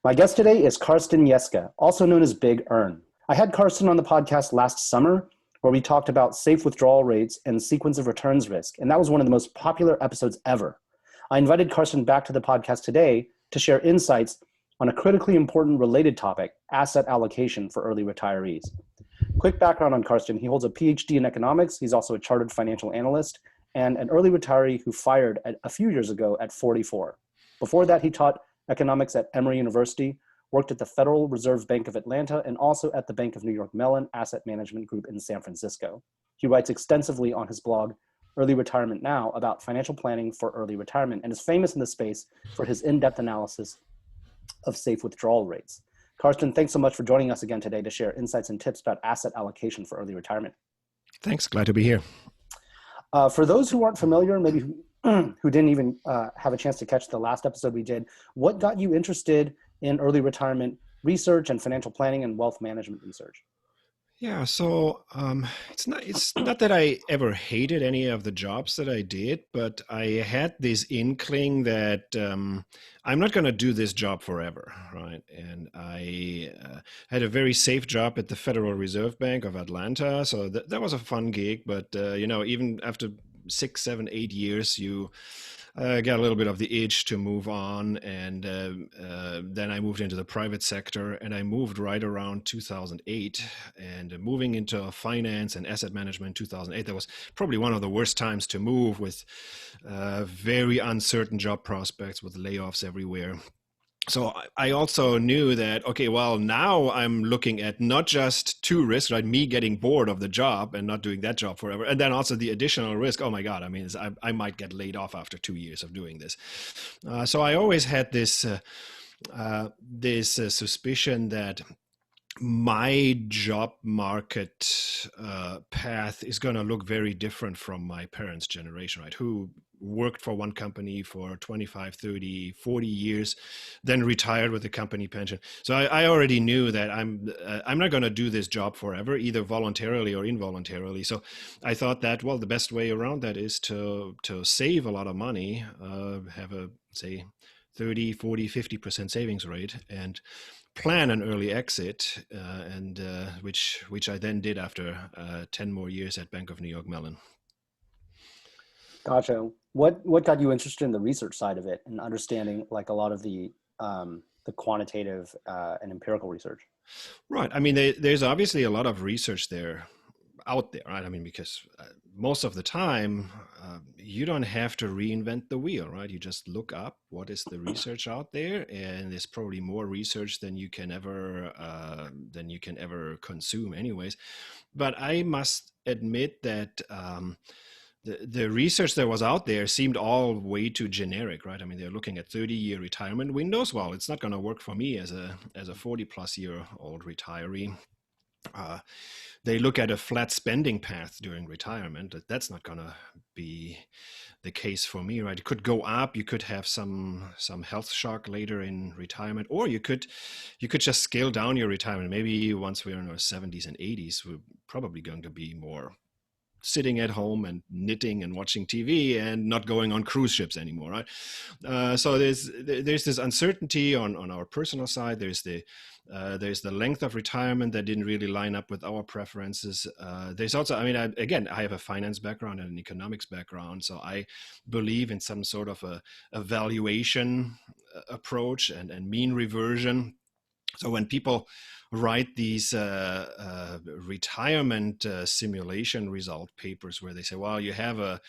My guest today is Karsten Jeske, also known as Big Earn. I had Karsten on the podcast last summer where we talked about safe withdrawal rates and sequence of returns risk, and that was one of the most popular episodes ever. I invited Karsten back to the podcast today to share insights on a critically important related topic, asset allocation for early retirees. Quick background on Karsten. He holds a PhD in economics. He's also a chartered financial analyst and an early retiree who fired a few years ago at 44. Before that, he taught economics at Emory University, worked at the Federal Reserve Bank of Atlanta, and also at the Bank of New York Mellon Asset Management Group in San Francisco. He writes extensively on his blog, Early Retirement Now, about financial planning for early retirement, and is famous in the space for his in-depth analysis of safe withdrawal rates. Karsten, thanks so much for joining us again today to share insights and tips about asset allocation for early retirement. Thanks, glad to be here. For those who aren't familiar, maybe who didn't even have a chance to catch the last episode we did, what got you interested in early retirement research and financial planning and wealth management research? Yeah, so it's not that I ever hated any of the jobs that I did, but I had this inkling that I'm not going to do this job forever, right? And I had a very safe job at the Federal Reserve Bank of Atlanta, so that was a fun gig. But even after 6, 7, 8 years, you got a little bit of the itch to move on, and then I moved into the private sector, and I moved right around 2008, and moving into finance and asset management in 2008, that was probably one of the worst times to move, with very uncertain job prospects, with layoffs everywhere. So I also knew that, okay, well, now I'm looking at not just two risks, right? Me getting bored of the job and not doing that job forever. And then also the additional risk. Oh my God, I might get laid off after 2 years of doing this. So I always had this suspicion that my job market path is going to look very different from my parents' generation, right? Who worked for one company for 25, 30, 40 years, then retired with a company pension. So I already knew that I'm not going to do this job forever, either voluntarily or involuntarily. So I thought that, well, the best way around that is to save a lot of money, have a, say, 30, 40, 50% savings rate, and plan an early exit, which I then did after 10 more years at Bank of New York Mellon. Gotcha. What got you interested in the research side of it and understanding like a lot of the quantitative and empirical research? Right. I mean, there's obviously a lot of research out there, right? I mean, because most of the time, you don't have to reinvent the wheel, right? You just look up what is the research out there, and there's probably more research than you can ever consume, anyways. But I must admit that the research that was out there seemed all way too generic, right? I mean, they're looking at 30-year retirement windows. Well, it's not going to work for me as a 40-plus-year-old retiree. They look at a flat spending path during retirement. That's not going to be the case for me, right? It could go up. You could have some health shock later in retirement, or you could just scale down your retirement. Maybe once we're in our 70s and 80s, we're probably going to be more sitting at home and knitting and watching TV and not going on cruise ships anymore, right? So there's this uncertainty on our personal side. There's the length of retirement that didn't really line up with our preferences. There's also, I have a finance background and an economics background, so I believe in some sort of a valuation approach and mean reversion. So when people write these retirement simulation result papers where they say, well, you have a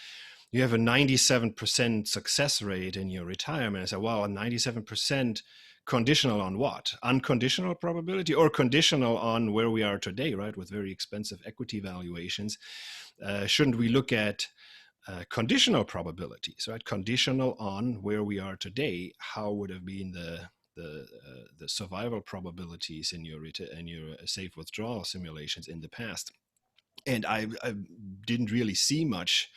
97% success rate in your retirement. I say, well, a 97% conditional on what? Unconditional probability, or conditional on where we are today, right? With very expensive equity valuations. Shouldn't we look at conditional probabilities, right? Conditional on where we are today. How would have been the survival probabilities in your safe withdrawal simulations in the past? And I didn't really see much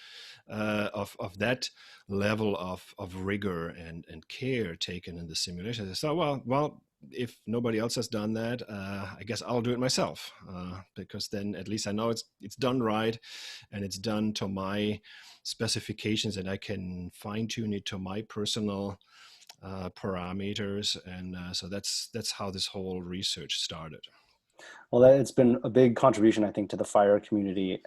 of that level of rigor and care taken in the simulation. So well, if nobody else has done that, I guess I'll do it myself, because then at least I know it's done right, and it's done to my specifications, and I can fine tune it to my personal parameters, and so that's how this whole research started. Well, it's been a big contribution, I think, to the fire community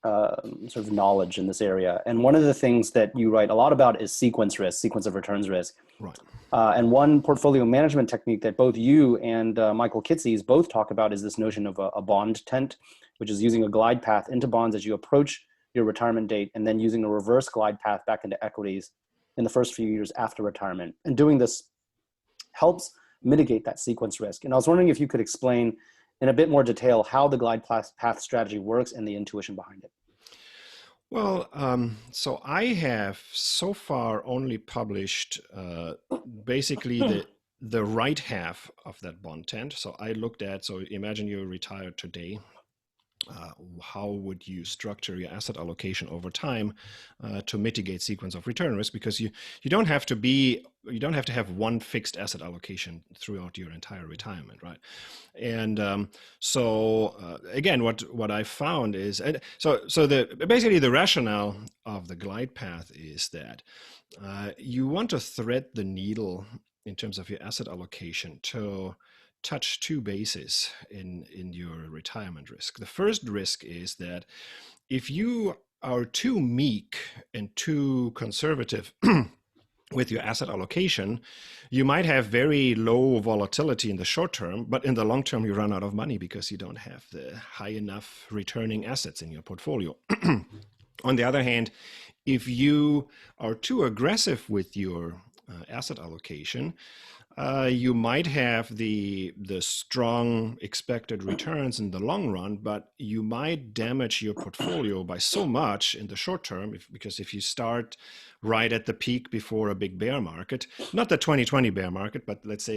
sort of knowledge in this area. And one of the things that you write a lot about is sequence risk, sequence of returns risk. Right. And one portfolio management technique that both you and Michael Kitces both talk about is this notion of a bond tent, which is using a glide path into bonds as you approach your retirement date, and then using a reverse glide path back into equities in the first few years after retirement. And doing this helps mitigate that sequence risk. And I was wondering if you could explain in a bit more detail how the glide path strategy works and the intuition behind it. Well, so I have so far only published basically the right half of that bond tent. So I looked at, so imagine you retire today. How would you structure your asset allocation over time to mitigate sequence of return risk? Because you don't have to have one fixed asset allocation throughout your entire retirement, right? And so again, what I found is, basically the rationale of the glide path is that you want to thread the needle in terms of your asset allocation to touch two bases in your retirement risk. The first risk is that if you are too meek and too conservative with your asset allocation, you might have very low volatility in the short term, but in the long term, you run out of money because you don't have the high enough returning assets in your portfolio. On the other hand, if you are too aggressive with your asset allocation, you might have the strong expected returns in the long run, but you might damage your portfolio by so much in the short term, because if you start right at the peak before a big bear market, not the 2020 bear market, but let's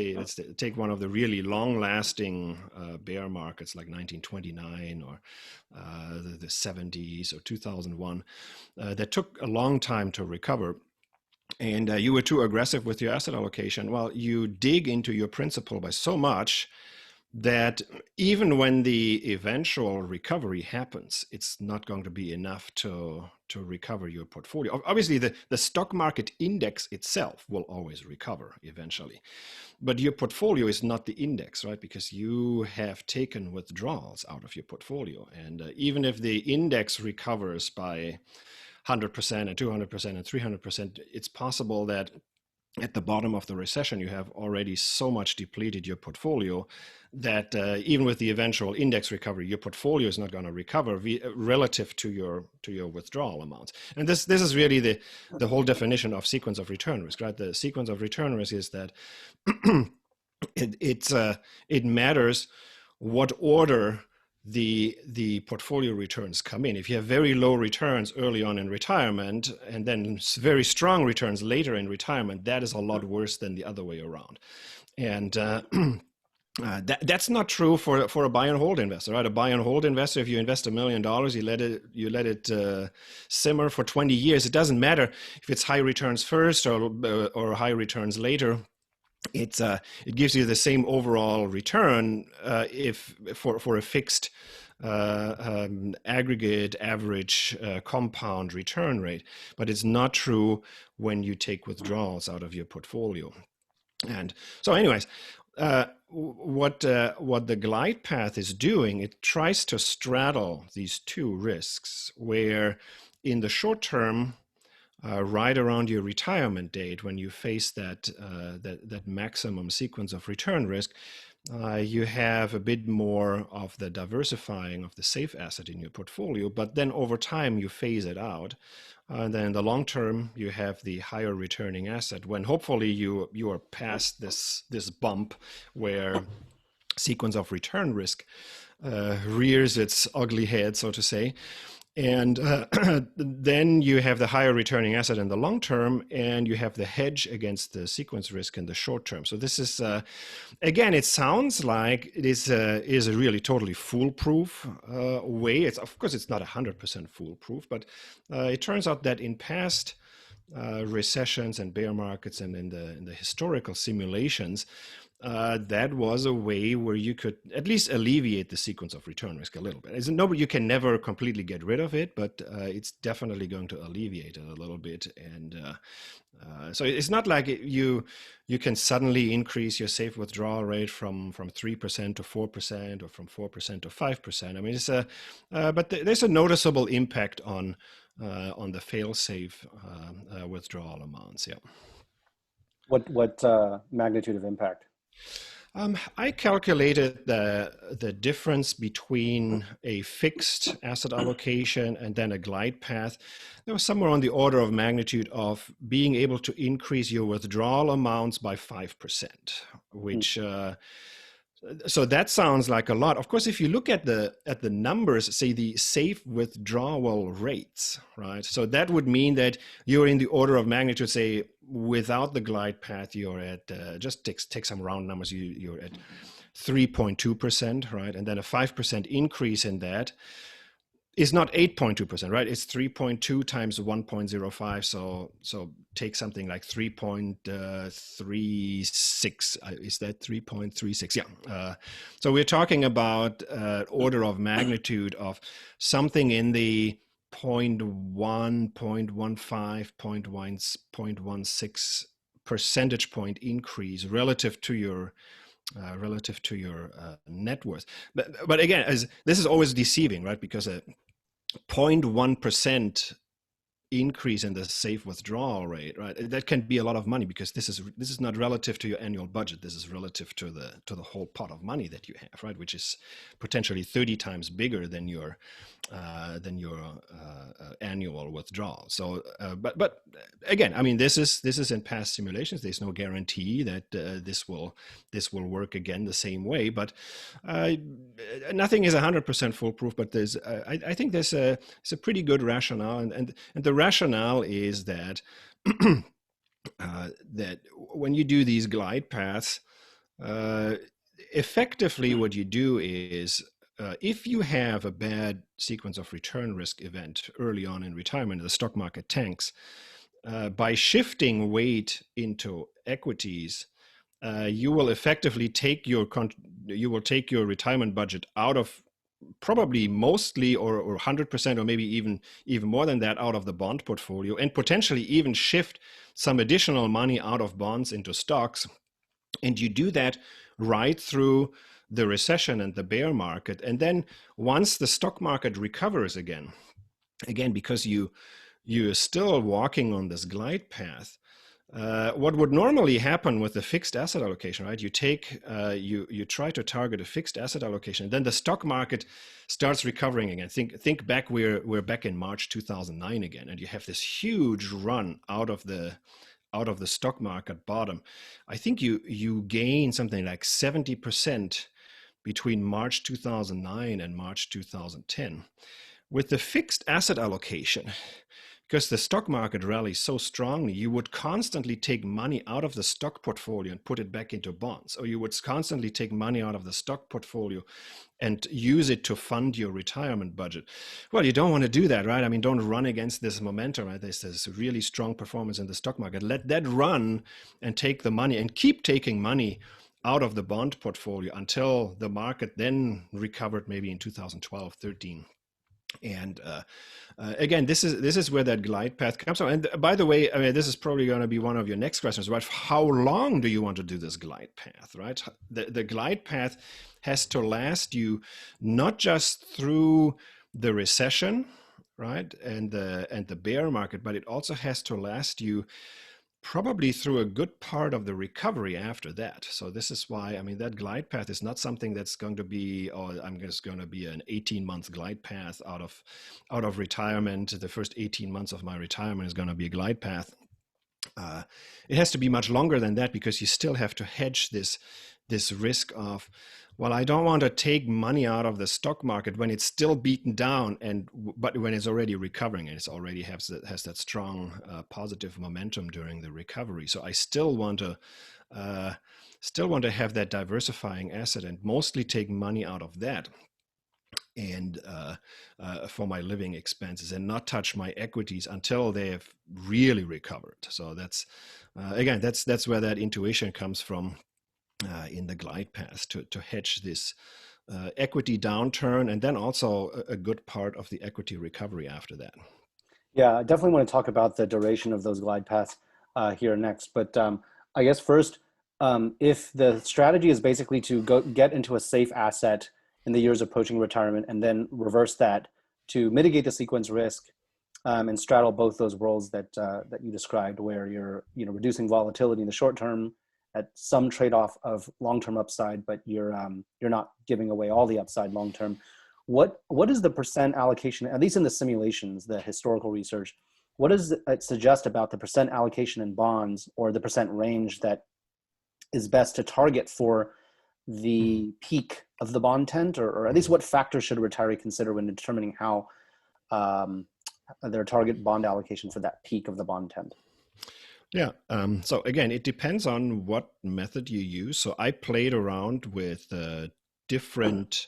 take one of the really long-lasting bear markets like 1929 or the 70s or 2001, that took a long time to recover. And you were too aggressive with your asset allocation, well, you dig into your principal by so much that even when the eventual recovery happens, it's not going to be enough to recover your portfolio. Obviously, the stock market index itself will always recover eventually. But your portfolio is not the index, right? Because you have taken withdrawals out of your portfolio. And even if the index recovers by 100% and 200% and 300%, it's possible that at the bottom of the recession, you have already so much depleted your portfolio that even with the eventual index recovery, your portfolio is not going to recover relative to your withdrawal amounts. And this is really the whole definition of sequence of return risk, right? The sequence of return risk is that it matters what order the portfolio returns come in. If you have very low returns early on in retirement and then very strong returns later in retirement, that is a lot worse than the other way around. And that's not true for a buy and hold investor, right? A buy and hold investor, if you invest $1 million, you let it simmer for 20 years. It doesn't matter if it's high returns first or high returns later. It gives you the same overall return if for a fixed aggregate average compound return rate, but it's not true when you take withdrawals out of your portfolio. And so, anyways, what the glide path is doing, it tries to straddle these two risks, where in the short term, right around your retirement date, when you face that maximum sequence of return risk, you have a bit more of the diversifying of the safe asset in your portfolio, but then over time you phase it out. And then in the long term, you have the higher returning asset when hopefully you are past this bump where sequence of return risk rears its ugly head, so to say. And then you have the higher returning asset in the long term, and you have the hedge against the sequence risk in the short term. So this is, again, it sounds like it is a really totally foolproof way. Of course, it's not 100% foolproof, but it turns out that in past recessions and bear markets and in the historical simulations, that was a way where you could at least alleviate the sequence of return risk a little bit. You can never completely get rid of it, but it's definitely going to alleviate it a little bit. And so it's not like you can suddenly increase your safe withdrawal rate from 3% to 4% or from 4% to 5%. I mean, but there's a noticeable impact on the fail-safe withdrawal amounts. Yeah. What magnitude of impact? I calculated the difference between a fixed asset allocation and then a glide path. There was somewhere on the order of magnitude of being able to increase your withdrawal amounts by 5%, which so that sounds like a lot. Of course, if you look at the numbers, say the safe withdrawal rates, right? So that would mean that you're in the order of magnitude, say, without the glide path, you're at, just take some round numbers, you're at 3.2%, right? And then a 5% increase in that is not 8.2%, right? It's 3.2 times 1.05. So take something like 3.36. Is that 3.36? Yeah. So we're talking about order of magnitude of something in the 0.1, 0.15, 0.16 percentage point increase relative to your net worth. But again, this is always deceiving, right? Because a 0.1% increase in the safe withdrawal rate, right? That can be a lot of money, because this is not relative to your annual budget. This is relative to the whole pot of money that you have, right? Which is potentially 30 times bigger than your annual withdrawal. So, but again, I mean, this is in past simulations. There's no guarantee that this will work again the same way. But nothing is 100% foolproof. But there's I think there's a pretty good rationale, and the rationale is that that when you do these glide paths, effectively what you do is, if you have a bad sequence of return risk event early on in retirement, the stock market tanks, by shifting weight into equities, you will effectively take your retirement budget out of, probably mostly or 100% or maybe even more than that, out of the bond portfolio, and potentially even shift some additional money out of bonds into stocks. And you do that right through the recession and the bear market. And then once the stock market recovers again, because you're still walking on this glide path, what would normally happen with the fixed asset allocation, right? You try to target a fixed asset allocation, and then the stock market starts recovering again. Think back, we're back in March 2009 again, and you have this huge run out of the stock market bottom. I think you gain something like 70% between March 2009 and March 2010. With the fixed asset allocation, because the stock market rallies so strongly, you would constantly take money out of the stock portfolio and put it back into bonds, or you would constantly take money out of the stock portfolio and use it to fund your retirement budget. Well, you don't want to do that, right? I mean, don't run against this momentum, right? There's this really strong performance in the stock market. Let that run and take the money, and keep taking money out of the bond portfolio until the market then recovered, maybe in 2012, 13. And again, this is where that glide path comes from. And by the way, I mean, this is probably going to be one of your next questions, right? How long do you want to do this glide path, right? The glide path has to last you not just through the recession, right, and the bear market, but it also has to last you probably through a good part of the recovery after that. So this is why, I mean, that glide path is not something that's going to be, I'm just going to be an 18-month glide path out of retirement. The first 18 months of my retirement is going to be a glide path. It has to be much longer than that, because you still have to hedge this risk of, well, I don't want to take money out of the stock market when it's still beaten down, but when it's already recovering and it's already has that strong positive momentum during the recovery. So I still want to have that diversifying asset and mostly take money out of that. and for my living expenses, and not touch my equities until they have really recovered. So that's again, that's where that intuition comes from in the glide path to hedge this equity downturn, and then also a good part of the equity recovery after that. Yeah, I definitely want to talk about the duration of those glide paths here next. But I guess first, if the strategy is basically to get into a safe asset in the years approaching retirement, and then reverse that to mitigate the sequence risk, and straddle both those worlds that you described, where you're reducing volatility in the short term at some trade-off of long-term upside, but you're not giving away all the upside long term. What is the percent allocation, at least in the simulations, the historical research, what does it suggest about the percent allocation in bonds, or the percent range that is best to target for the peak of the bond tent, or at least what factors should a retiree consider when determining how their target bond allocation for that peak of the bond tent? Yeah. So again, it depends on what method you use. So I played around with different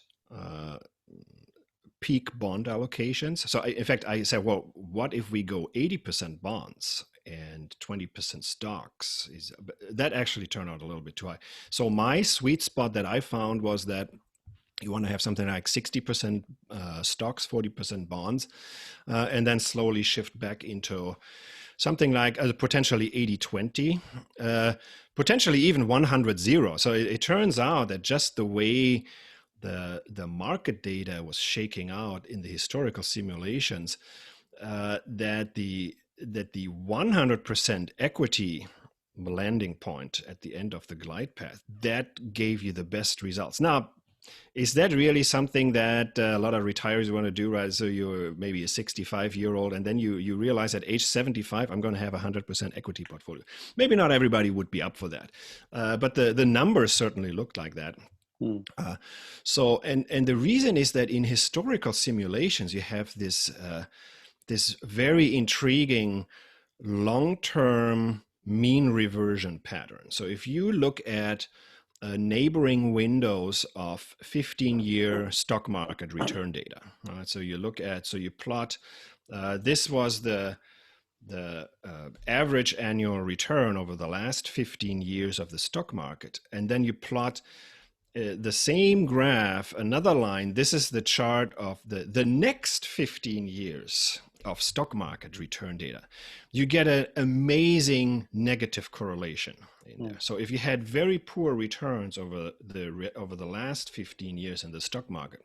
peak bond allocations. So in fact, I said, well, what if we go 80% bonds and 20% stocks? That actually turned out a little bit too high. So my sweet spot that I found was that you want to have something like 60% stocks, 40% bonds, and then slowly shift back into something like potentially 80-20, potentially even 100-0. So it turns out that just the way the market data was shaking out in the historical simulations, that the 100% equity landing point at the end of the glide path, that gave you the best results. Now, is that really something that a lot of retirees want to do, right? So you're maybe a 65-year-old, and then you realize at age 75, I'm going to have a 100% equity portfolio. Maybe not everybody would be up for that, but the numbers certainly looked like that. So the reason is that in historical simulations, you have this very intriguing long-term mean reversion pattern. So if you look at neighboring windows of 15-year stock market return data, right? So you plot, this was the average annual return over the last 15 years of the stock market, and then you plot the same graph, another line. This is the chart of the next 15 years of stock market return data. You get an amazing negative correlation in there. So if you had very poor returns over the last 15 years in the stock market,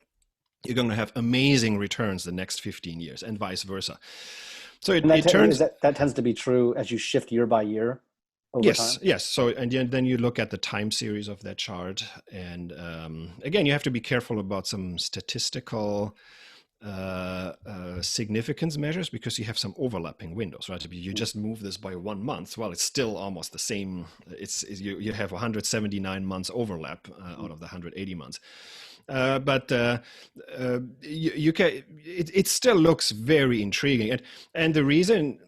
you're going to have amazing returns the next 15 years, and vice versa. So that tends to be true as you shift year by year over time? Yes. So, and then you look at the time series of that chart, and again, you have to be careful about some statistical significance measures, because you have some overlapping windows, right? If you just move this by 1 month, well, it's still almost the same. You have 179 months overlap out of the 180 months. But you can. It still looks very intriguing, and the reason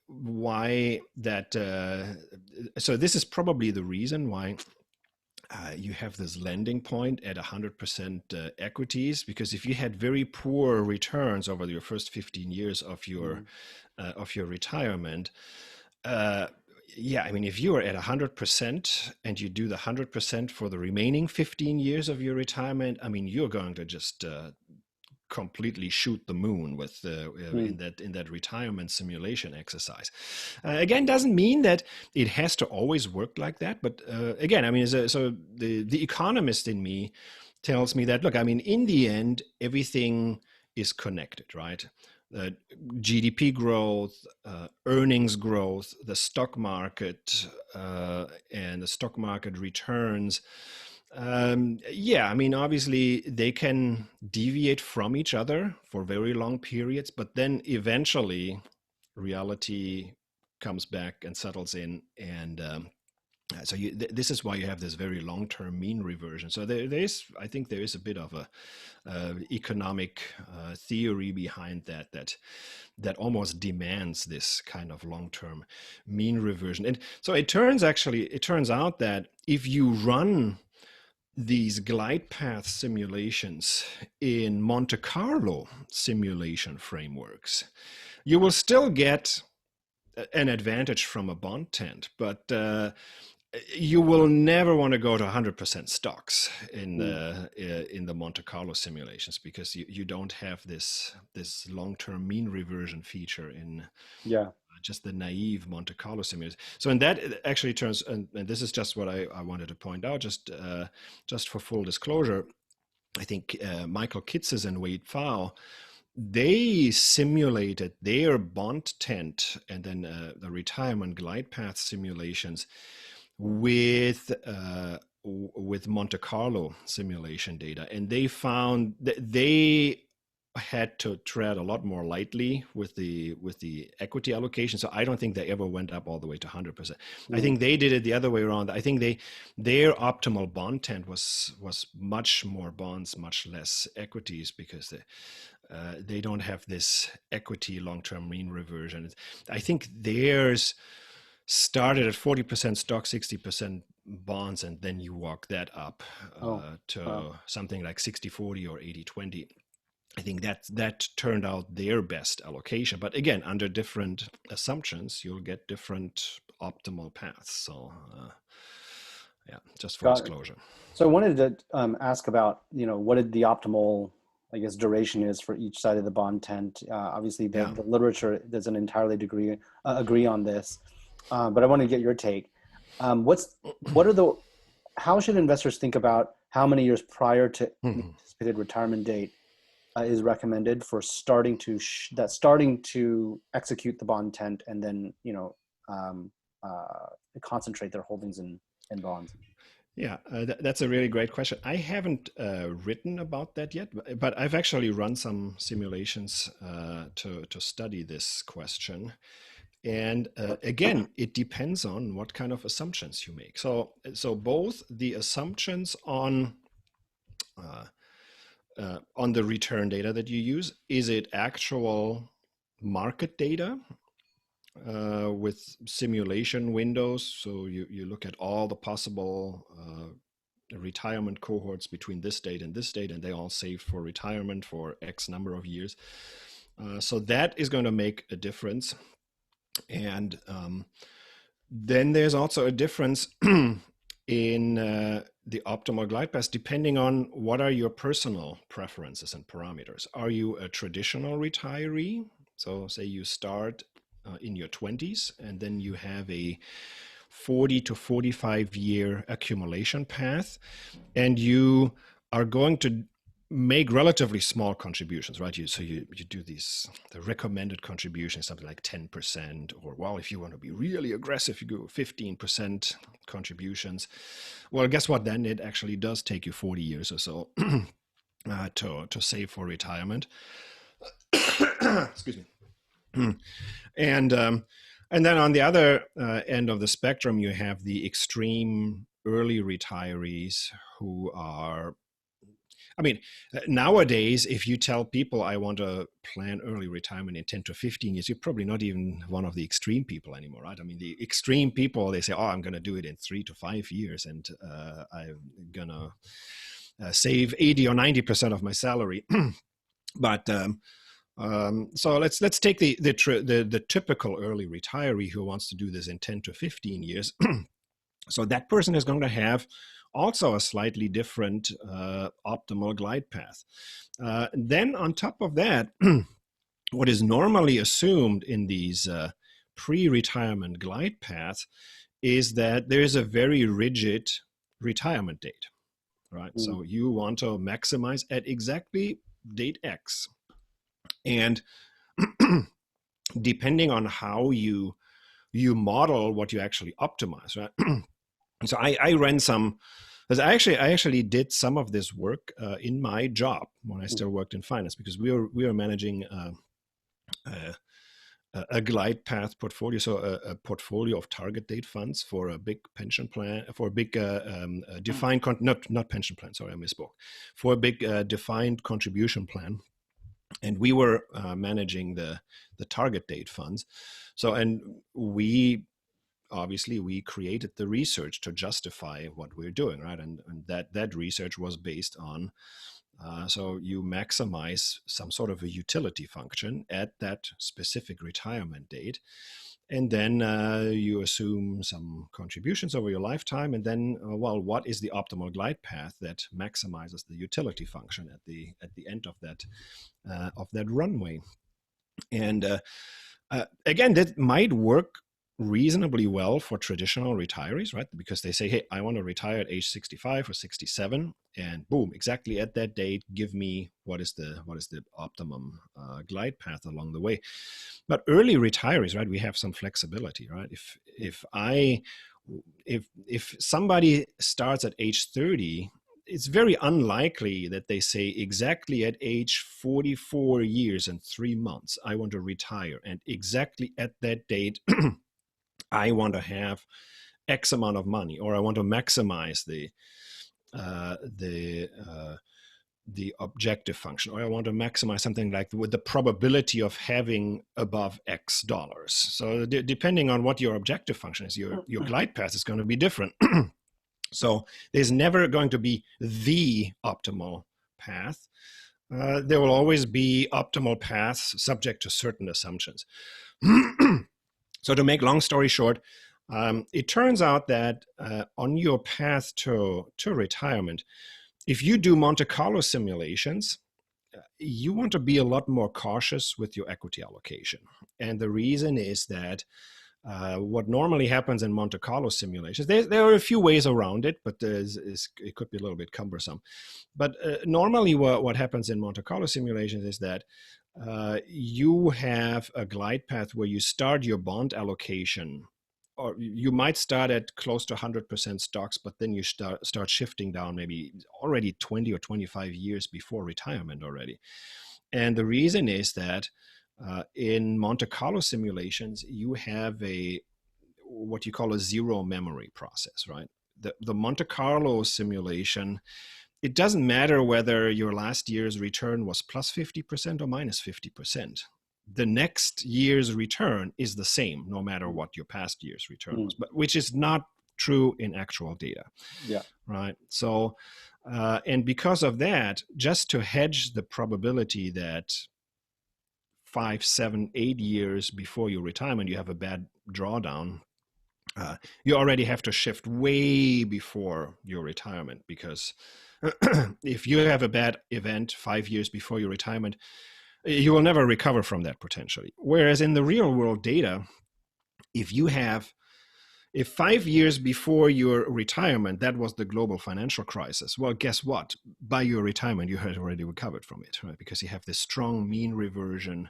why that. So this is probably the reason why you have this landing point at 100% equities, because if you had very poor returns over your first 15 years of your retirement, yeah, I mean, if you are at 100% and you do the 100% for the remaining 15 years of your retirement, I mean, you're going to just completely shoot the moon with in that retirement simulation exercise. Again, doesn't mean that it has to always work like that, but again, I mean, so the economist in me tells me that, look, I mean, in the end, everything is connected, right? GDP growth, earnings growth, the stock market, and the stock market returns. Yeah, I mean, obviously they can deviate from each other for very long periods, but then eventually reality comes back and settles in, and so this is why you have this very long-term mean reversion. So I think there is a bit of a economic theory behind that almost demands this kind of long-term mean reversion. And so it turns out that if you run these glide path simulations in Monte Carlo simulation frameworks, you will still get an advantage from a bond tent, but you will never want to go to 100% stocks in the Monte Carlo simulations, because you don't have this long-term mean reversion feature in just the naive Monte Carlo simulations. So in that, it actually turns, and this is just what I wanted to point out, just for full disclosure, I think Michael Kitzes and Wade Pfau, they simulated their bond tent and then the retirement glide path simulations with Monte Carlo simulation data, and they found that they had to tread a lot more lightly with the equity allocation. So I don't think they ever went up all the way to 100%. I think they did it the other way around. I think their optimal bond tent was much more bonds, much less equities, because they don't have this equity long-term mean reversion. I think theirs started at 40% stock, 60% bonds, and then you walk that up to something like 60-40 or 80-20. I think that turned out their best allocation. But again, under different assumptions, you'll get different optimal paths. So just for disclosure. So I wanted to ask about, what did the optimal, I guess, duration is for each side of the bond tent. Obviously, the literature doesn't entirely agree on this, but I want to get your take. How should investors think about how many years prior to anticipated retirement date is recommended for starting to execute the bond tent, and then concentrate their holdings in bonds? Yeah, that's a really great question. I haven't written about that yet, but I've actually run some simulations to study this question. And again, it depends on what kind of assumptions you make. So both the assumptions on the return data that you use, is it actual market data with simulation windows? So you look at all the possible retirement cohorts between this date and this date, and they all saved for retirement for X number of years. So that is going to make a difference. And then there's also a difference in the optimal glide path, depending on what are your personal preferences and parameters. Are you a traditional retiree? So say you start in your 20s, and then you have a 40 to 45 year accumulation path, and you are going to make relatively small contributions, right? So you do the recommended contribution, something like 10%, or well, if you want to be really aggressive, you go 15% contributions. Well, guess what? Then it actually does take you 40 years or so to save for retirement. Excuse me. And then on the other end of the spectrum, you have the extreme early retirees who are, nowadays, if you tell people I want to plan early retirement in 10 to 15 years, you're probably not even one of the extreme people anymore, right? The extreme people, they say, oh, I'm going to do it in 3 to 5 years, and I'm going to save 80 or 90% of my salary. But so let's take the typical early retiree who wants to do this in 10 to 15 years. So that person is going to have also a slightly different optimal glide path. Then on top of that, what is normally assumed in these pre-retirement glide paths is that there is a very rigid retirement date, right? So you want to maximize at exactly date X. And depending on how you model what you actually optimize, right? So I ran some, because I actually did some of this work in my job when I still worked in finance, because we were managing a glide path portfolio, so a portfolio of target date funds for a big pension plan, for a big defined not pension plan. Sorry, I misspoke. For a big defined contribution plan. And we were managing the target date funds. So, and we obviously we created the research to justify what we're doing, right? And that research was based on, so you maximize some sort of a utility function at that specific retirement date. And then you assume some contributions over your lifetime, and then, well, what is the optimal glide path that maximizes the utility function at the end of that runway? And again, that might work reasonably well for traditional retirees, right? Because they say, hey, I want to retire at age 65 or 67, and boom, exactly at that date, give me what is the optimum glide path along the way. But early retirees, right, we have some flexibility, right? If somebody starts at age 30, it's very unlikely that they say exactly at age 44 years and 3 months, I want to retire. And exactly at that date, I want to have X amount of money, or I want to maximize the objective function, or I want to maximize something like with the probability of having above X dollars. So depending on what your objective function is, your glide path is going to be different. So there's never going to be the optimal path. There will always be optimal paths subject to certain assumptions. So to make long story short, it turns out that on your path to retirement, if you do Monte Carlo simulations, you want to be a lot more cautious with your equity allocation. And the reason is that what normally happens in Monte Carlo simulations, there are a few ways around it, but it could be a little bit cumbersome. But normally what happens in Monte Carlo simulations is that you have a glide path where you start your bond allocation, or you might start at close to 100% stocks, but then you start shifting down maybe already 20 or 25 years before retirement already. And the reason is that in Monte Carlo simulations, you have what you call a zero memory process, right? The Monte Carlo simulation, it doesn't matter whether your last year's return was plus 50% or minus 50%. The next year's return is the same, no matter what your past year's return was, but which is not true in actual data. Yeah. Right. So, and because of that, just to hedge the probability that 5, 7, 8 years before your retirement, you have a bad drawdown, you already have to shift way before your retirement, because if you have a bad event 5 years before your retirement, you will never recover from that potentially. Whereas in the real world data, if 5 years before your retirement, that was the global financial crisis, well, guess what? By your retirement, you had already recovered from it, right? Because you have this strong mean reversion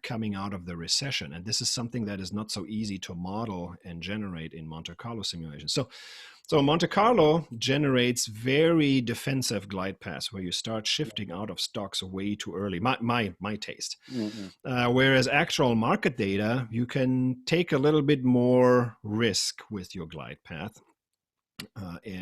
coming out of the recession. And this is something that is not so easy to model and generate in Monte Carlo simulations. So Monte Carlo generates very defensive glide paths where you start shifting out of stocks way too early, my taste. Mm-hmm. Whereas actual market data, you can take a little bit more risk with your glide path.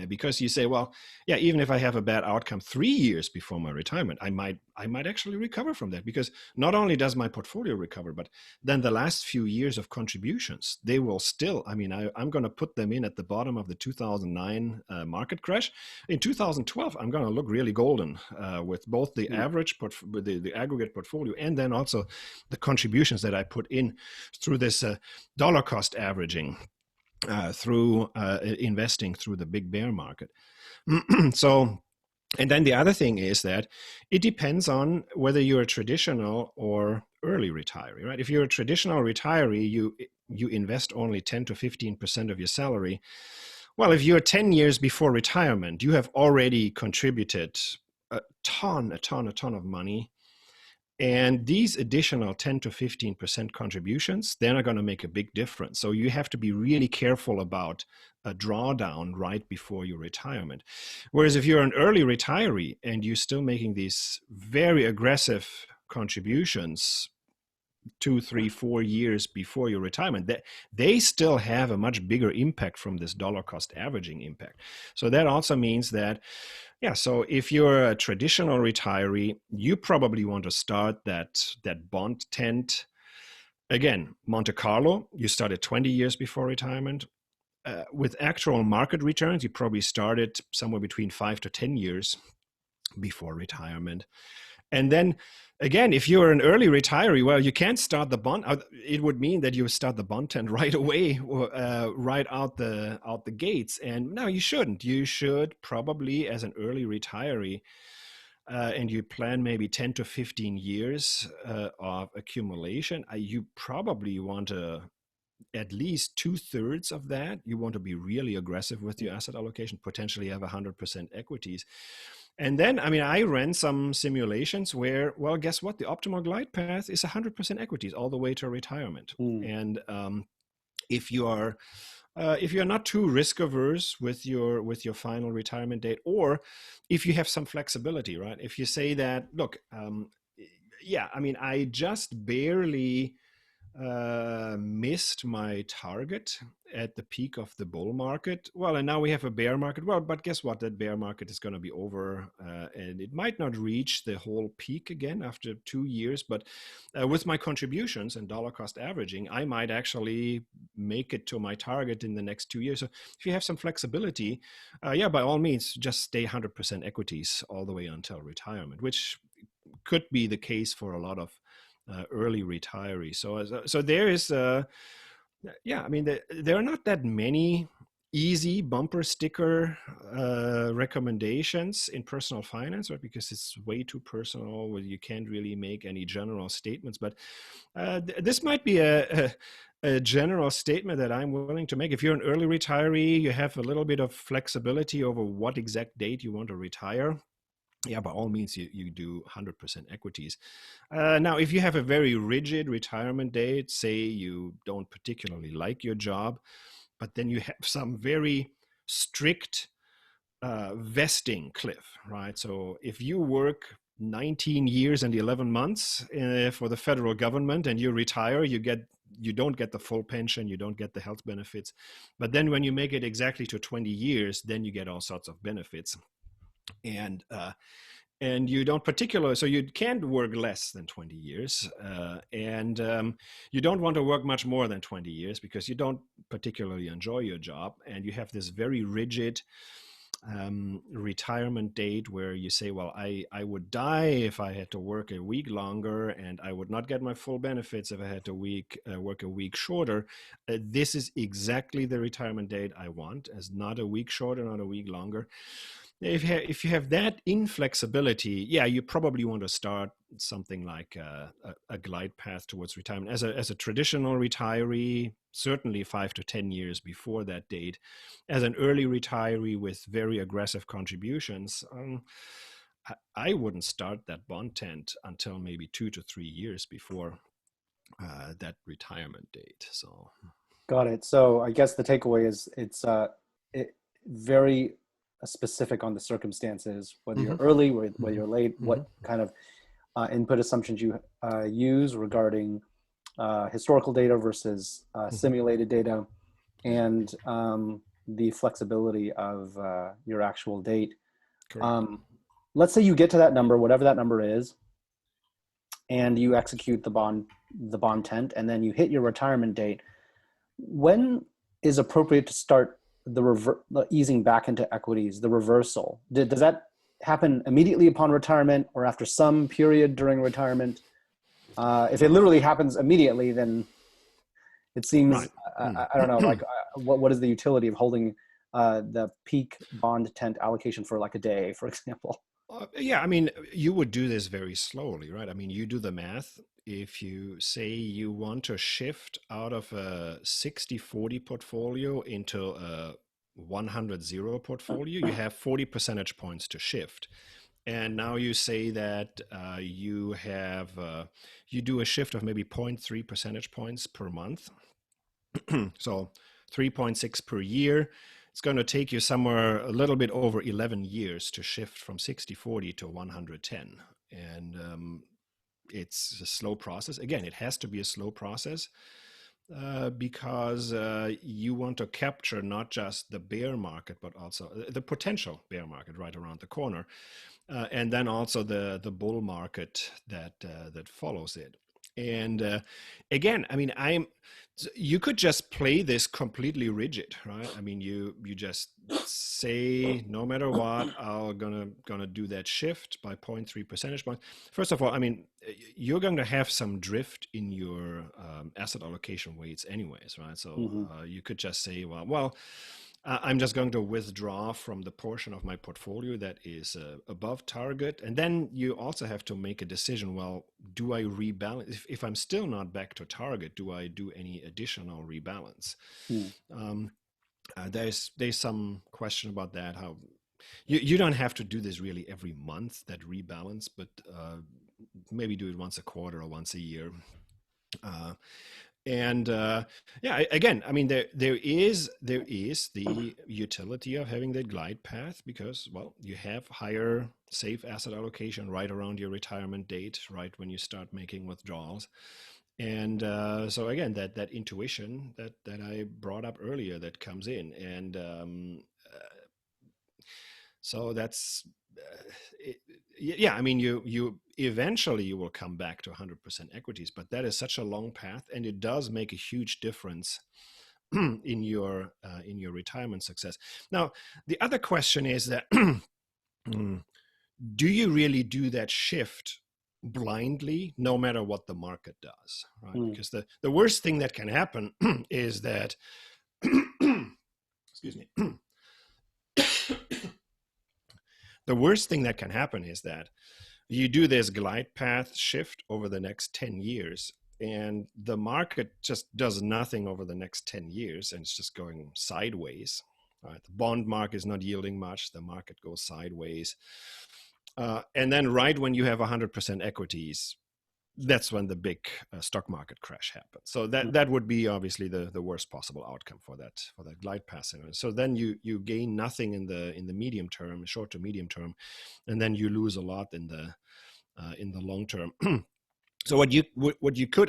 Because you say, well, yeah, even if I have a bad outcome 3 years before my retirement, I might actually recover from that, because not only does my portfolio recover, but then the last few years of contributions, they will still, I'm going to put them in at the bottom of the 2009 market crash. In 2012, I'm going to look really golden with both the average, the aggregate portfolio, and then also the contributions that I put in through this dollar cost averaging. Through investing through the big bear market. So, and then the other thing is that it depends on whether you're a traditional or early retiree, right? If you're a traditional retiree, you invest only 10 to 15% of your salary. Well, if you're 10 years before retirement, you have already contributed a ton of money. And these additional 10 to 15% contributions, they're not going to make a big difference. So you have to be really careful about a drawdown right before your retirement. Whereas if you're an early retiree and you're still making these very aggressive contributions 2, 3, 4 years before your retirement, they still have a much bigger impact from this dollar cost averaging impact. So that also means that, so if you're a traditional retiree, you probably want to start that bond tent Again, Monte Carlo, you started 20 years before retirement. With actual market returns, you probably started somewhere between 5 to 10 years before retirement. And then again, if you're an early retiree, well, you can't start the bond. It would mean that you start the bond tent right away, right out the gates. And no, you shouldn't. You should probably, as an early retiree, and you plan maybe 10 to 15 years of accumulation, you probably want to at least 2/3 of that. You want to be really aggressive with your asset allocation, potentially have 100% equities. And then, I mean, I ran some simulations where, well, guess what? The optimal glide path is 100% equities all the way to retirement. And if you are not too risk averse with your final retirement date, or if you have some flexibility, right? If you say that, look, yeah, I mean, I just barely missed my target at the peak of the bull market. Well, and now we have a bear market. Well, but guess what? That bear market is going to be over, and it might not reach the whole peak again after 2 years. But with my contributions and dollar cost averaging, I might actually make it to my target in the next 2 years. So if you have some flexibility, yeah, by all means, just stay 100% equities all the way until retirement, which could be the case for a lot of early retirees. So there is, yeah, I mean, there are not that many easy bumper sticker recommendations in personal finance, right? Because it's way too personal, where you can't really make any general statements. But this might be a general statement that I'm willing to make. If you're an early retiree, you have a little bit of flexibility over what exact date you want to retire. Yeah, by all means, you do 100% equities. Now, if you have a very rigid retirement date, say you don't particularly like your job, but then you have some very strict vesting cliff, right? So if you work 19 years and 11 months for the federal government and you retire, you don't get the full pension, you don't get the health benefits. But then when you make it exactly to 20 years, then you get all sorts of benefits. And you don't particularly, so you can't work less than 20 years, and you don't want to work much more than 20 years because you don't particularly enjoy your job, and you have this very rigid retirement date where you say, well, I would die if I had to work a week longer, and I would not get my full benefits if I had to work a week shorter. This is exactly the retirement date I want, as not a week shorter, not a week longer. If you have that inflexibility, yeah, you probably want to start something like a glide path towards retirement. As a traditional retiree, certainly 5 to 10 years before that date. As an early retiree with very aggressive contributions, I wouldn't start that bond tent until maybe 2 to 3 years before that retirement date. So, got it. So I guess the takeaway is it's very specific on the circumstances, whether you're early, whether you're late, what kind of input assumptions you use regarding historical data versus simulated data, and the flexibility of your actual date. Let's say you get to that number, whatever that number is, and you execute the bond tent, and then you hit your retirement date. When is appropriate to start the easing back into equities, the reversal? Does that happen immediately upon retirement or after some period during retirement? If it literally happens immediately, then it seems, right. I don't know, like what is the utility of holding the peak bond tent allocation for like a day, for example? Yeah, I mean, you would do this very slowly, right? I mean, you do the math. If you say you want to shift out of a 60-40 portfolio into a 100-0 portfolio, you have 40 percentage points to shift. And now you say that you do a shift of maybe 0.3 percentage points per month. So 3.6 per year. It's going to take you somewhere a little bit over 11 years to shift from 60-40 to 110. And it's a slow process. Again, it has to be a slow process because you want to capture not just the bear market, but also the potential bear market right around the corner. And then also the bull market that follows it. And again, I mean, you could just play this completely rigid, right? I mean, you just say no matter what, I'm gonna do that shift by 0.3 percentage points. First of all, I mean, you're going to have some drift in your asset allocation weights, anyways, right? So you could just say, well, I'm just going to withdraw from the portion of my portfolio that is above target. And then you also have to make a decision, well, do I rebalance? If I'm still not back to target, do I do any additional rebalance? There's some question about that, how you don't have to do this really every month, that rebalance, but maybe do it once a quarter or once a year. Again, I mean, there is the utility of having that glide path because, well, you have higher safe asset allocation right around your retirement date, right when you start making withdrawals. And so again, that intuition that I brought up earlier, that comes in. And so that's I mean, you eventually you will come back to 100% equities, but that is such a long path, and it does make a huge difference in your retirement success. Now, the other question is that do you really do that shift blindly, no matter what the market does, right? Because the worst thing that can happen is that excuse me. The worst thing that can happen is that you do this glide path shift over the next 10 years, and the market just does nothing over the next 10 years, and it's just going sideways. Right? The bond market is not yielding much. The market goes sideways. And then right when you have 100% equities, that's when the big stock market crash happens. So that would be obviously the worst possible outcome for that glide path. So then you gain nothing in the medium term, short to medium term, and then you lose a lot in the long term. So what you could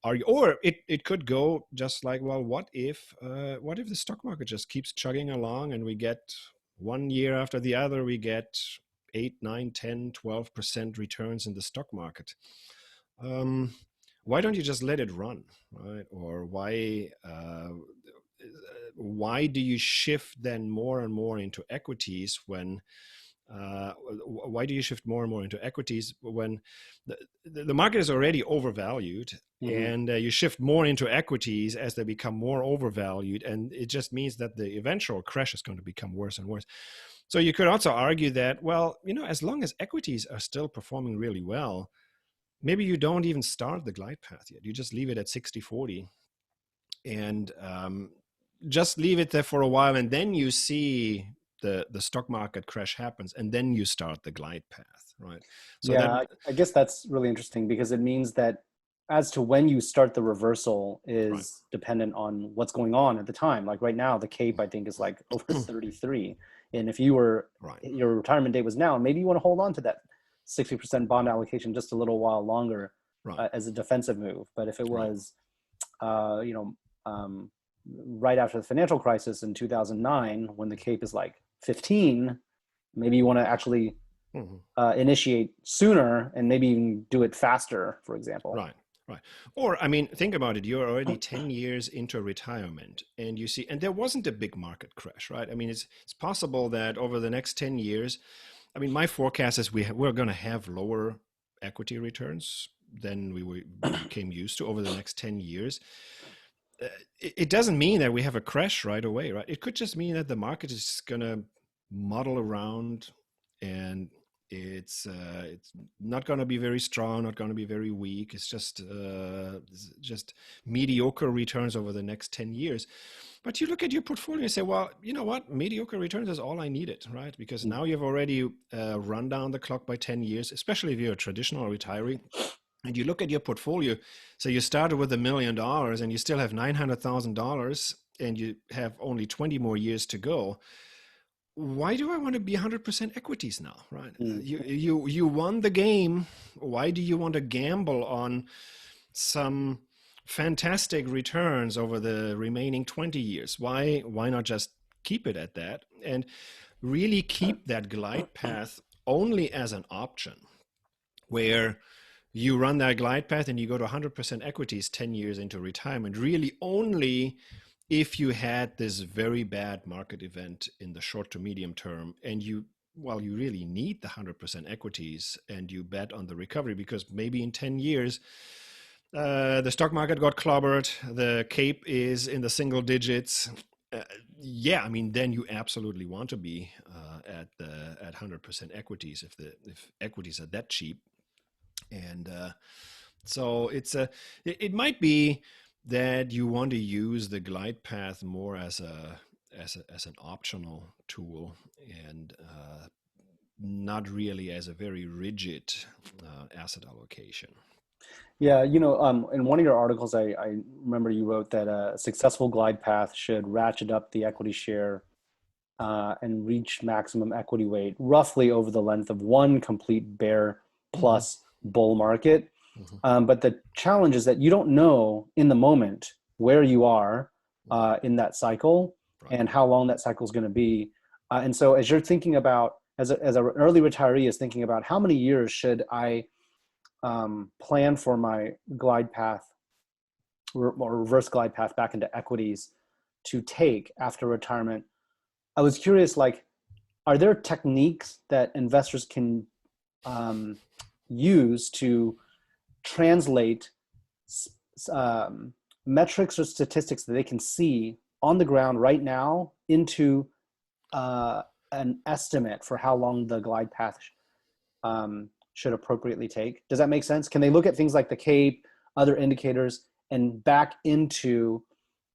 argue, or it could go just like, well, what if the stock market just keeps chugging along and we get 1 year after the other, we get 8, 9, 10, 12% returns in the stock market? Why don't you just let it run, right? Or why do you shift then more and more into equities when why do you shift more and more into equities when the market is already overvalued, and you shift more into equities as they become more overvalued, and it just means that the eventual crash is going to become worse and worse. So you could also argue that, well, as long as equities are still performing really well, maybe you don't even start the glide path yet. You just leave it at 60-40 and just leave it there for a while, and then you see the stock market crash happens, and then you start the glide path, right? So I guess that's really interesting, because it means that as to when you start the reversal is dependent on what's going on at the time. Like right now, the CAPE, I think, is like over 33. And if you were, your retirement date was now, maybe you want to hold on to that 60% bond allocation just a little while longer as a defensive move. But if it was, right after the financial crisis in 2009, when the CAPE is like 15, maybe you want to actually initiate sooner and maybe even do it faster, for example. Right. Or, I mean, think about it. You're already 10 years into retirement, and you see, and there wasn't a big market crash, right? I mean, it's possible that over the next 10 years, I mean, my forecast is we're going to have lower equity returns than we became used to over the next 10 years. It doesn't mean that we have a crash right away, right? It could just mean that the market is going to muddle around, and it's not going to be very strong, not going to be very weak. It's just mediocre returns over the next 10 years. But you look at your portfolio and say, well, you know what? Mediocre returns is all I needed, right? Because now you've already run down the clock by 10 years, especially if you're a traditional retiree. And you look at your portfolio, so you started with $1 million and you still have $900,000 and you have only 20 more years to go. Why do I want to be 100% equities now, right? You won the game. Why do you want to gamble on some fantastic returns over the remaining 20 years? Why not just keep it at that and really keep that glide path only as an option, where you run that glide path and you go to 100% equities 10 years into retirement, really only if you had this very bad market event in the short to medium term, and you really need the 100% equities and you bet on the recovery, because maybe in 10 years the stock market got clobbered, the CAPE is in the single digits. Yeah, I mean, then you absolutely want to be at 100% equities if equities are that cheap. And so it might be that you want to use the glide path more as an optional tool, and not really as a very rigid asset allocation. Yeah, in one of your articles, I remember you wrote that a successful glide path should ratchet up the equity share and reach maximum equity weight roughly over the length of one complete bear plus bull market. But the challenge is that you don't know in the moment where you are in that cycle and how long that cycle is going to be. And so as you're thinking about, as an early retiree is thinking about how many years should I plan for my glide path or reverse glide path back into equities to take after retirement, I was curious, like, are there techniques that investors can use to translate metrics or statistics that they can see on the ground right now into an estimate for how long the glide path should appropriately take? Does that make sense? Can they look at things like the CAPE, other indicators, and back into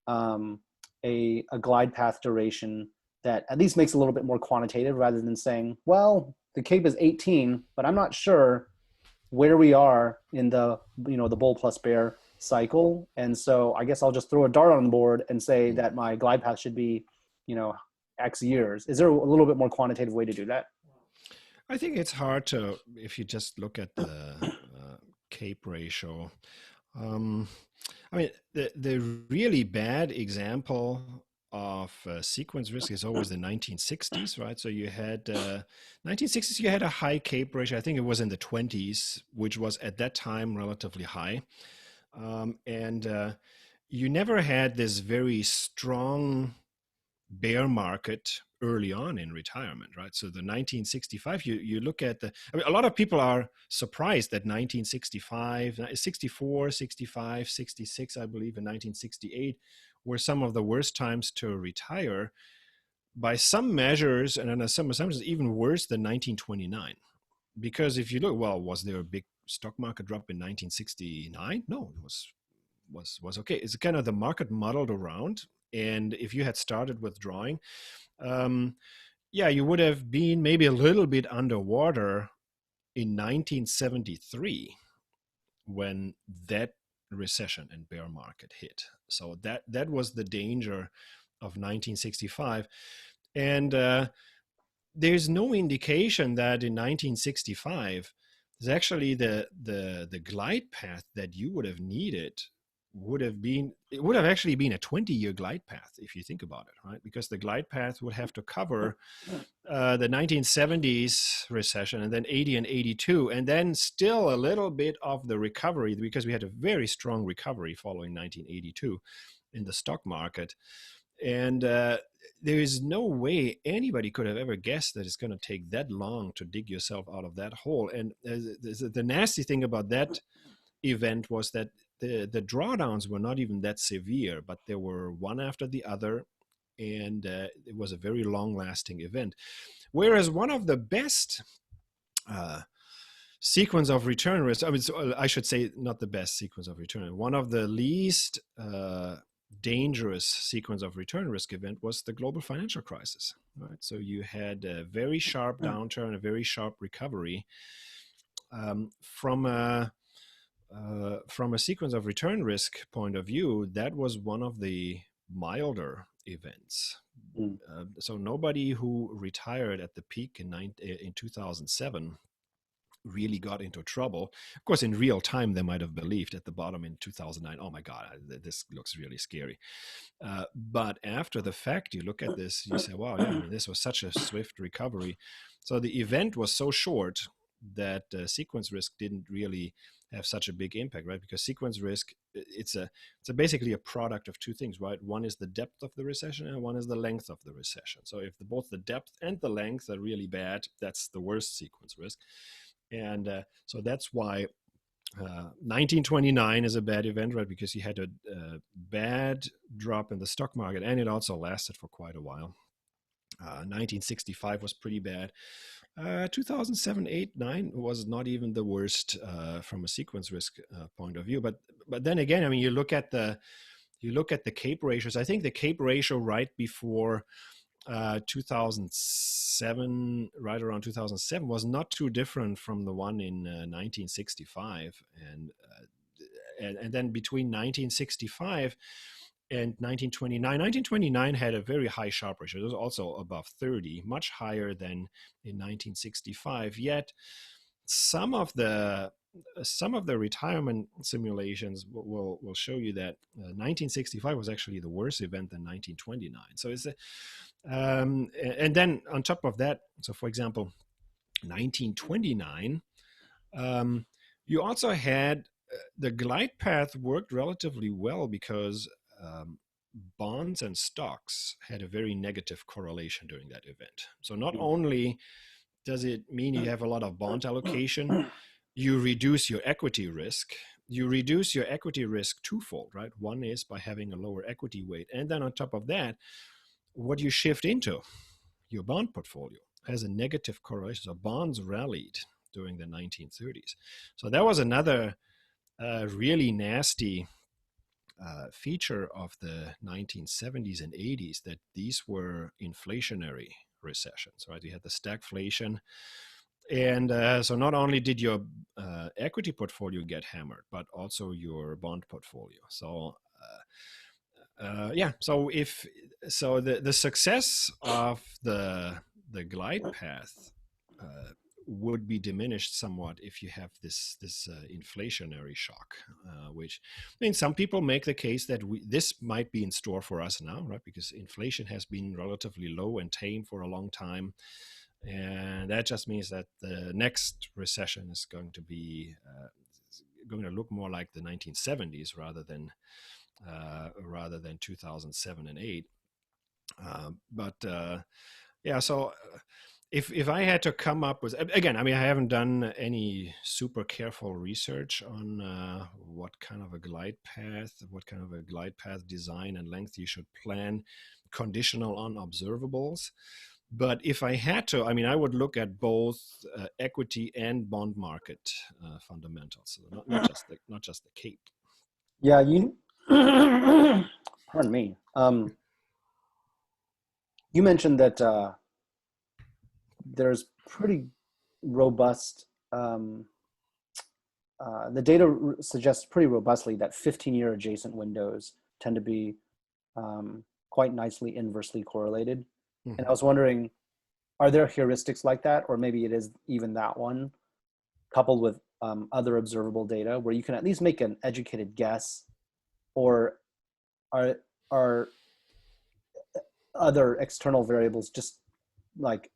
a glide path duration that at least makes it a little bit more quantitative, rather than saying, well, the CAPE is 18, but I'm not sure where we are in the bull plus bear cycle, and so I guess I'll just throw a dart on the board and say that my glide path should be X years. Is there a little bit more quantitative way to do that? I think it's hard to, if you just look at the CAPE ratio. I mean, the really bad example of sequence risk is always the 1960s, right? So you had 1960s, you had a high CAPE ratio. I think it was in the 20s, which was at that time relatively high. And you never had this very strong bear market early on in retirement, right? So the 1965, you look at a lot of people are surprised that 1965, 64, 65, 66, I believe, and 1968 were some of the worst times to retire. By some measures, and in some assumptions, even worse than 1929. Because if you look, well, was there a big stock market drop in 1969? No, it was okay. It's kind of the market muddled around. And if you had started withdrawing, you would have been maybe a little bit underwater in 1973 when that recession and bear market hit. So that was the danger of 1965. And there's no indication that in 1965, there's actually the glide path that you would have needed would have actually been a 20-year glide path, if you think about it, right? Because the glide path would have to cover the 1970s recession, and then 80 and 82, and then still a little bit of the recovery, because we had a very strong recovery following 1982 in the stock market. And there is no way anybody could have ever guessed that it's going to take that long to dig yourself out of that hole. And the nasty thing about that event was that the drawdowns were not even that severe, but they were one after the other, and it was a very long-lasting event. Whereas one of the best sequence of return risk, I should say not the best sequence of return, one of the least dangerous sequence of return risk event was the global financial crisis. Right? So you had a very sharp downturn, a very sharp recovery from a sequence of return risk point of view. That was one of the milder events. So nobody who retired at the peak in 2007 really got into trouble. Of course, in real time, they might have believed at the bottom in 2009, oh my God, this looks really scary. But after the fact, you look at this, you say, wow, yeah, this was such a swift recovery. So the event was so short that sequence risk didn't really have such a big impact, right? Because sequence risk, it's basically a product of two things, right? One is the depth of the recession, and one is the length of the recession. So if both the depth and the length are really bad, that's the worst sequence risk. And so that's why 1929 is a bad event, right? Because you had a bad drop in the stock market, and it also lasted for quite a while. 1965 was pretty bad. 2007, 8, 9 was not even the worst from a sequence risk point of view. But then again, I mean, you look at the CAPE ratios. I think the CAPE ratio right before 2007, right around 2007, was not too different from the one in 1965, and then between 1965 and 1929 had a very high Sharpe ratio. It was also above 30, much higher than in 1965. Yet some of the retirement simulations will show you that 1965 was actually the worst event than 1929. So it's and then on top of that, so for example, 1929, you also had the glide path worked relatively well because bonds and stocks had a very negative correlation during that event. So not only does it mean you have a lot of bond allocation, you reduce your equity risk. You reduce your equity risk twofold, right? One is by having a lower equity weight. And then on top of that, what you shift into your bond portfolio has a negative correlation. So bonds rallied during the 1930s. So that was another really nasty feature of the 1970s and 80s, that these were inflationary recessions, right? You had the stagflation. And so not only did your equity portfolio get hammered, but also your bond portfolio. So so the success of the glide path would be diminished somewhat if you have this inflationary shock, which, I mean, some people make the case that this might be in store for us now, right? Because inflation has been relatively low and tame for a long time. And that just means that the next recession is going to be going to look more like the 1970s rather than 2007 and 8. So if I had to come up with, again, I mean, I haven't done any super careful research on what kind of a glide path design and length you should plan, conditional on observables. But if I had to, I mean, I would look at both equity and bond market fundamentals, so not just the CAPE. Yeah, pardon me. You mentioned that there's pretty robust. The data suggests pretty robustly that 15-year adjacent windows tend to be quite nicely inversely correlated. Mm-hmm. And I was wondering, are there heuristics like that, or maybe it is even that one, coupled with other observable data, where you can at least make an educated guess, or are other external variables just like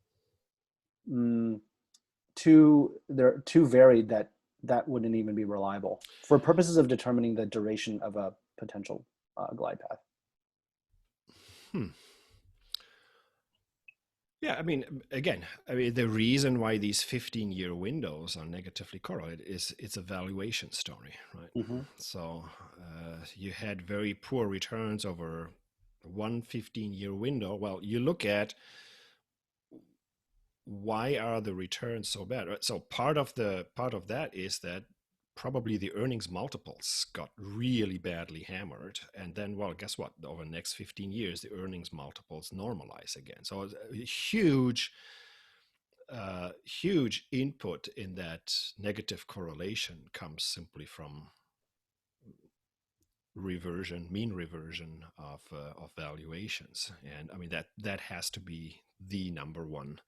too varied that wouldn't even be reliable for purposes of determining the duration of a potential glide path? Yeah, I mean, again, the reason why these 15-year windows are negatively correlated is it's a valuation story, right? Mm-hmm. So you had very poor returns over one 15-year window. Well, you look at why are the returns so bad? So part of that is that probably the earnings multiples got really badly hammered, and then, well, guess what? Over the next 15 years, the earnings multiples normalize again. So a huge input in that negative correlation comes simply from mean reversion of valuations, and I mean that has to be the number one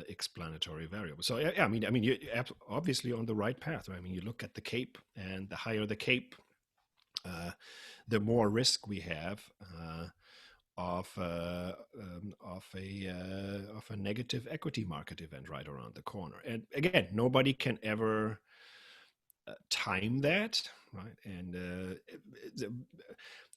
explanatory variable. So yeah, I mean, you're obviously on the right path, right? I mean, you look at the CAPE, and the higher the CAPE, the more risk we have of a negative equity market event right around the corner. And again, nobody can ever time that, right? And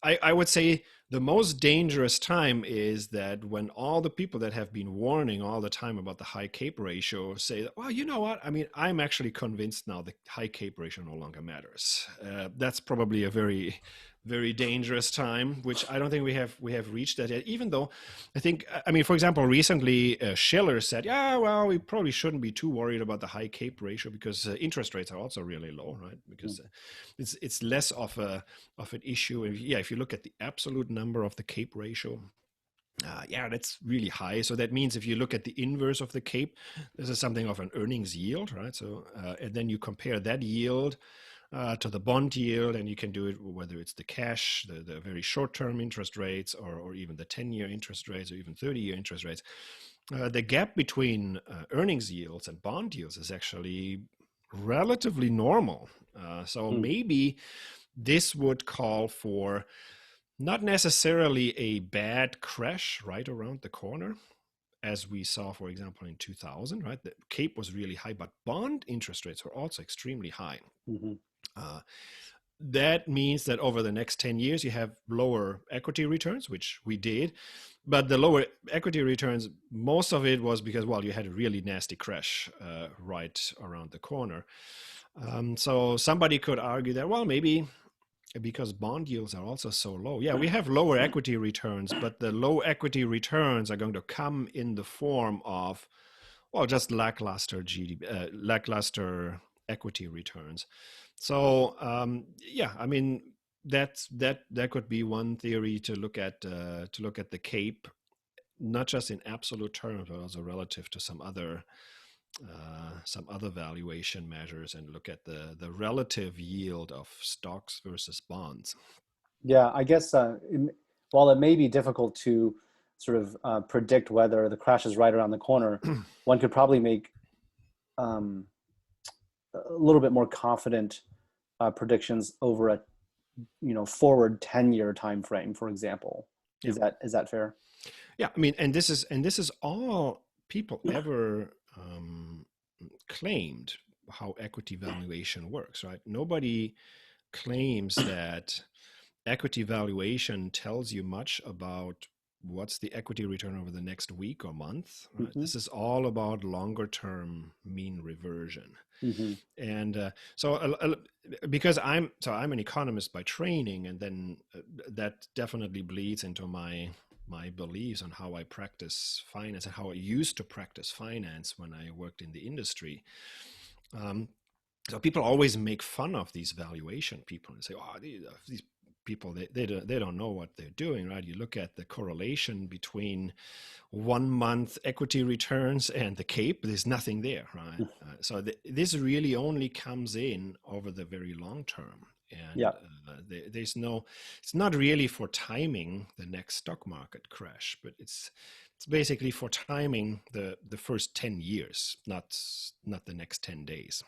I would say the most dangerous time is that when all the people that have been warning all the time about the high CAPE ratio say, well, you know what? I mean, I'm actually convinced now the high CAPE ratio no longer matters. That's probably a very, very dangerous time, which I don't think we have reached that yet. Even though I think, I mean, for example, recently Schiller said, yeah, well, we probably shouldn't be too worried about the high CAPE ratio because interest rates are also really low, right? Because it's less of an issue. Yeah, if you look at the absolute number of the CAPE ratio, yeah, that's really high. So that means if you look at the inverse of the CAPE, this is something of an earnings yield, right? So and then you compare that yield to the bond yield, and you can do it whether it's the cash, the very short-term interest rates, or even the 10-year interest rates, or even 30-year interest rates. The gap between earnings yields and bond yields is actually relatively normal. So maybe this would call for not necessarily a bad crash right around the corner, as we saw, for example, in 2000, right? The CAPE was really high, but bond interest rates were also extremely high. That means that over the next 10 years, you have lower equity returns, which we did. But the lower equity returns, most of it was because, well, you had a really nasty crash right around the corner. So somebody could argue that, well, maybe because bond yields are also so low. Yeah, we have lower equity returns, but the low equity returns are going to come in the form of, well, just lackluster GDP, lackluster equity returns. So yeah, I mean that could be one theory to look at the CAPE, not just in absolute terms, but also relative to some other valuation measures, and look at the relative yield of stocks versus bonds. Yeah, I guess while it may be difficult to sort of predict whether the crash is right around the corner, one could probably make a little bit more confident predictions over a forward 10-year time frame, for example. Is that fair? Yeah, I mean, and this is all people ever claimed how equity valuation works, right? Nobody claims that equity valuation tells you much about what's the equity return over the next week or month, right? This is all about longer term mean reversion. And because I'm an economist by training, and then that definitely bleeds into my beliefs on how I practice finance and how I used to practice finance when I worked in the industry. So people always make fun of these valuation people and say, "Oh, these people, they don't know what they're doing," right? You look at the correlation between 1 month equity returns and the CAPE, there's nothing there, right? So this really only comes in over the very long term. And there's no, it's not really for timing the next stock market crash, but it's basically for timing the first 10 years, not the next 10 days.